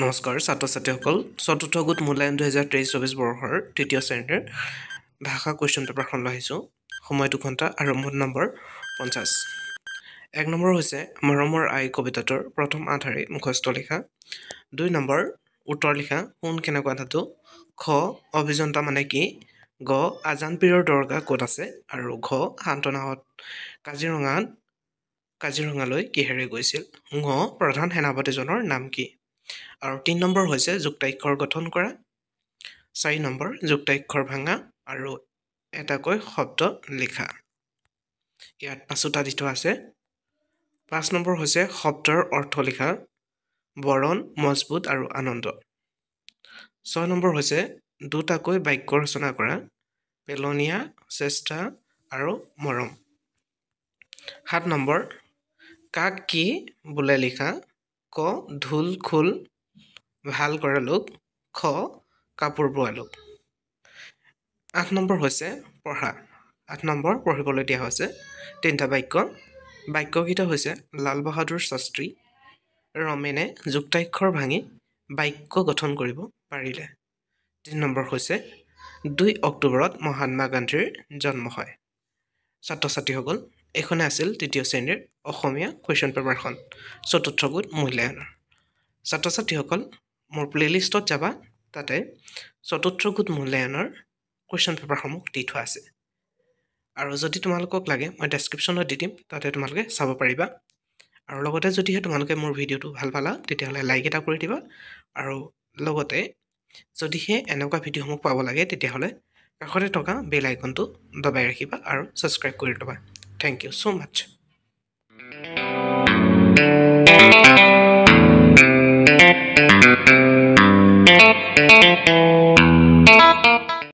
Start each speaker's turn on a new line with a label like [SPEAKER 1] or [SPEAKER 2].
[SPEAKER 1] নমস্কাৰ ছাত্ৰ ছাত্ৰীসকল চতুৰ্থ গোট মূল্যায়ন 2023-24 বৰ্ষৰ তৃতীয় শ্ৰেণীৰ ভাষা কুৱেশ্যন পেপাৰখন লৈ আহিছোঁ। সময়টো ঘণ্টা আৰু মুঠ নম্বৰ 50। 1 নম্বৰ হৈছে মৰমৰ আই কবিতাটোৰ প্ৰথম আধাৰি মুখস্থ লিখা। 2 নম্বৰ উত্তৰ লিখা সোণ কেনেকুৱা ধাতু। খ অভিযন্তা মানে কি। গ আজান পীৰৰ দৰগা ক'ত আছে আৰু ঘ সান্তনাহঁত কাজিৰঙালৈ কিহেৰে গৈছিল। ঘ প্ৰধান সেনাপতিজনৰ নাম কি। আৰু 3 নম্বৰ হৈছে যুক্তাক্ষৰ গঠন কৰা। 4 নম্বৰ যুক্তাক্ষৰ ভাঙা আৰু এটাকৈ শব্দ লিখা। ইয়াত 5টা দি থোৱা আছে। 5 নম্বৰ হৈছে শব্দৰ অৰ্থ লিখা। বৰণ মজবুত আৰু আনন্দ। 6 নম্বৰ হৈছে দুটাকৈ বাক্য ৰচনা কৰা। পেলনীয়া চেষ্টা আৰু মৰম। 7 নম্বৰ কাক কি বোলে লিখা। ক ঢোল খোল ভাল কৰা লোক। খ কাপোৰ বোৱা লোক। 8 নম্বৰ হৈছে পঢ়া। 8 নম্বৰ পঢ়িবলৈ দিয়া হৈছে 3টা বাক্য। বাক্যকেইটা হৈছে লাল বাহাদুৰ শাস্ত্ৰী ৰমেনে যুক্তাক্ষৰ ভাঙি বাক্য গঠন কৰিব পাৰিলে। 3 নম্বৰ হৈছে 2 অক্টোবৰত মহাত্মা গান্ধীৰ জন্ম হয়। ছাত্ৰ ছাত্ৰীসকল এইখনে আছিল তৃতীয় শ্ৰেণীৰ অসমীয়া কুৱেশ্যন পেপাৰখন চতুৰ্থ গোট মূল্যায়নৰ। ছাত্ৰ ছাত্ৰীসকল মোৰ প্লেলিষ্টত যাবা, তাতে চতুৰ্থ গোট মূল্যায়নৰ কুৱেশ্যন পেপাৰসমূহ দি থোৱা আছে। আৰু যদি তোমালোকক লাগে মই ডেছক্ৰিপশ্যনত দি দিম, তাতে তোমালোকে চাব পাৰিবা। আৰু লগতে যদিহে তোমালোকে মোৰ ভিডিঅ'টো ভাল পালা তেতিয়াহ'লে লাইক এটা কৰি দিবা। আৰু লগতে যদিহে এনেকুৱা ভিডিঅ'সমূহ পাব লাগে তেতিয়াহ'লে কাষতে থকা বেল আইকনটো দবাই ৰাখিবা আৰু ছাবস্ক্ৰাইব কৰি ল'বা। Thank you so' much.